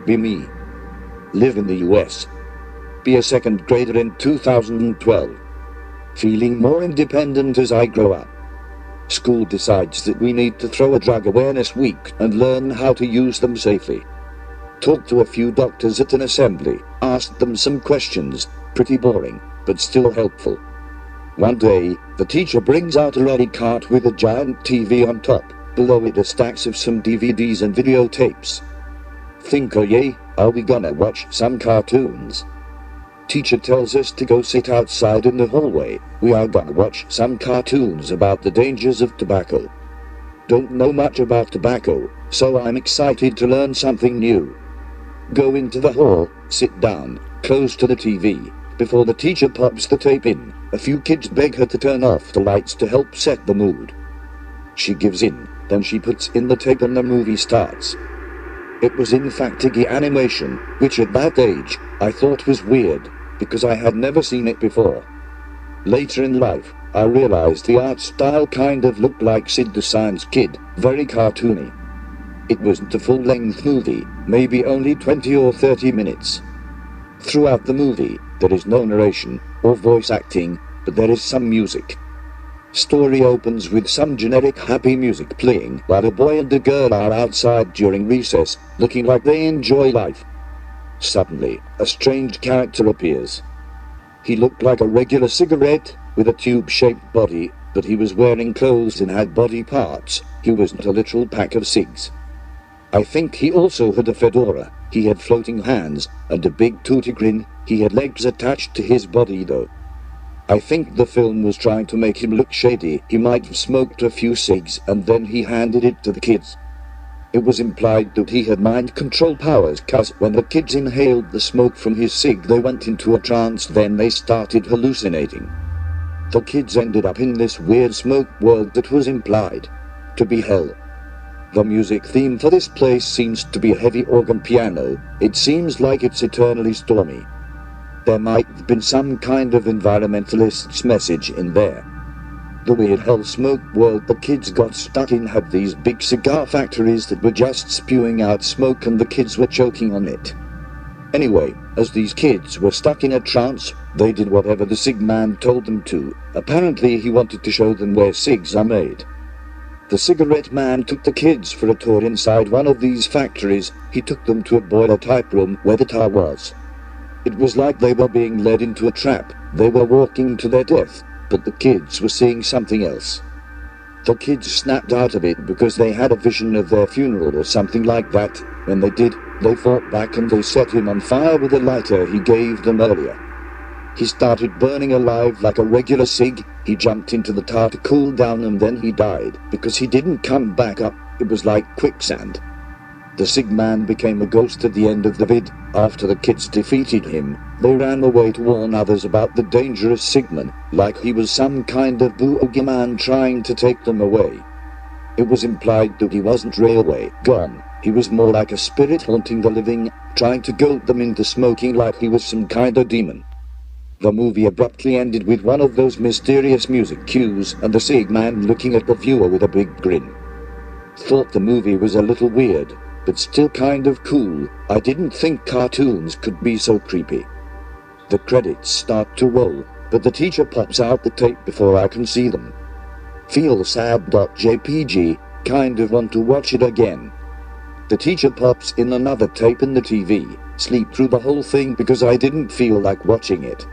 be me. Live in the US. Be a second grader in 2012. Feeling more independent as I grow up. School decides that we need to throw a drug awareness week and learn how to use them safely. Talk to a few doctors at an assembly, ask them some questions, pretty boring, but still helpful. One day, the teacher brings out a lolly cart with a giant TV on top, below it are stacks of some DVDs and videotapes. Think, oh yay, are we gonna watch some cartoons? Teacher tells us to go sit outside in the hallway, we are gonna watch some cartoons about the dangers of tobacco. Don't know much about tobacco, so I'm excited to learn something new. Go into the hall, sit down, close to the TV. Before the teacher pops the tape in, a few kids beg her to turn off the lights to help set the mood. She gives in, then she puts in the tape and the movie starts. It was in fact Iggy animation, which at that age, I thought was weird, because I had never seen it before. Later in life, I realized the art style kind of looked like Sid the Science Kid, very cartoony. It wasn't a full-length movie, maybe only 20 or 30 minutes. Throughout the movie, there is no narration or voice acting, but there is some music. Story opens with some generic happy music playing while a boy and a girl are outside during recess, looking like they enjoy life. Suddenly, a strange character appears. He looked like a regular cigarette with a tube-shaped body, but he was wearing clothes and had body parts. He wasn't a literal pack of cigs. I think he also had a fedora, he had floating hands, and a big tooty grin. He had legs attached to his body though. I think the film was trying to make him look shady. He might have smoked a few cigs and then he handed it to the kids. It was implied that he had mind control powers, cause when the kids inhaled the smoke from his cig they went into a trance, then they started hallucinating. The kids ended up in this weird smoke world that was implied to be hell. The music theme for this place seems to be a heavy organ piano. It seems like it's eternally stormy. There might have been some kind of environmentalist's message in there. The weird hell smoke world the kids got stuck in had these big cigar factories that were just spewing out smoke and the kids were choking on it. Anyway, as these kids were stuck in a trance, they did whatever the cig man told them to. Apparently he wanted to show them where cigs are made. The cigarette man took the kids for a tour inside one of these factories. He took them to a boiler-type room where the tar was. It was like they were being led into a trap. They were walking to their death, but the kids were seeing something else. The kids snapped out of it because they had a vision of their funeral or something like that. When they did, they fought back and they set him on fire with a lighter he gave them earlier. He started burning alive like a regular cig. He jumped into the tar to cool down and then he died because he didn't come back up. It was like quicksand. The cig man became a ghost at the end of the vid. After the kids defeated him, they ran away to warn others about the dangerous cigman, like he was some kind of boogeyman trying to take them away. It was implied that he wasn't railway gone. He was more like a spirit haunting the living, trying to goad them into smoking like he was some kind of demon. The movie abruptly ended with one of those mysterious music cues and the cig man looking at the viewer with a big grin. Thought the movie was a little weird, but still kind of cool. I didn't think cartoons could be so creepy. The credits start to roll, but the teacher pops out the tape before I can see them. Feel sad.jpg, kind of want to watch it again. The teacher pops in another tape in the TV, sleep through the whole thing because I didn't feel like watching it.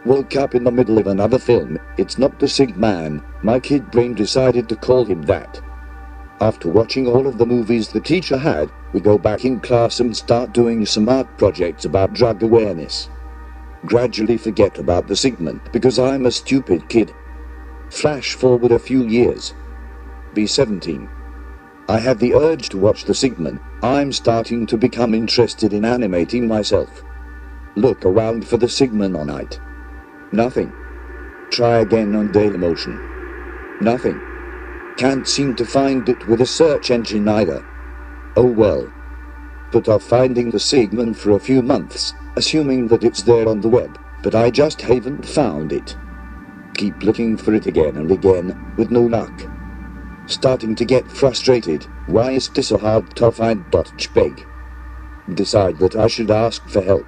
Woke up in the middle of another film. It's not the cig man, my kid brain decided to call him that. After watching all of the movies the teacher had, we go back in class and start doing some art projects about drug awareness. Gradually forget about the cigman because I'm a stupid kid. Flash forward a few years. Be 17. I have the urge to watch the cigman. I'm starting to become interested in animating myself. Look around for the cigman on night. Nothing. Try again on Dailymotion. Nothing. Can't seem to find it with a search engine either. Oh well. Put off finding the cigman for a few months, assuming that it's there on the web, but I just haven't found it. Keep looking for it again and again, with no luck. Starting to get frustrated. Why is this so hard to find? .jpg. decide that I should ask for help.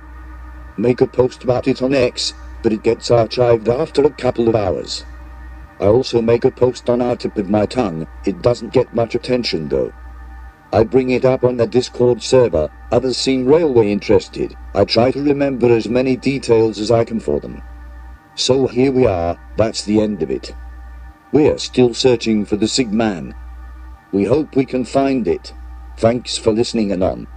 Make a post about it on X, but it gets archived after a couple of hours. I also make a post on our tip of my tongue. It doesn't get much attention though. I bring it up on the Discord server. Others seem railway interested. I try to remember as many details as I can for them. So here we are, that's the end of it. We're still searching for the Sigman. We hope we can find it. Thanks for listening Anon.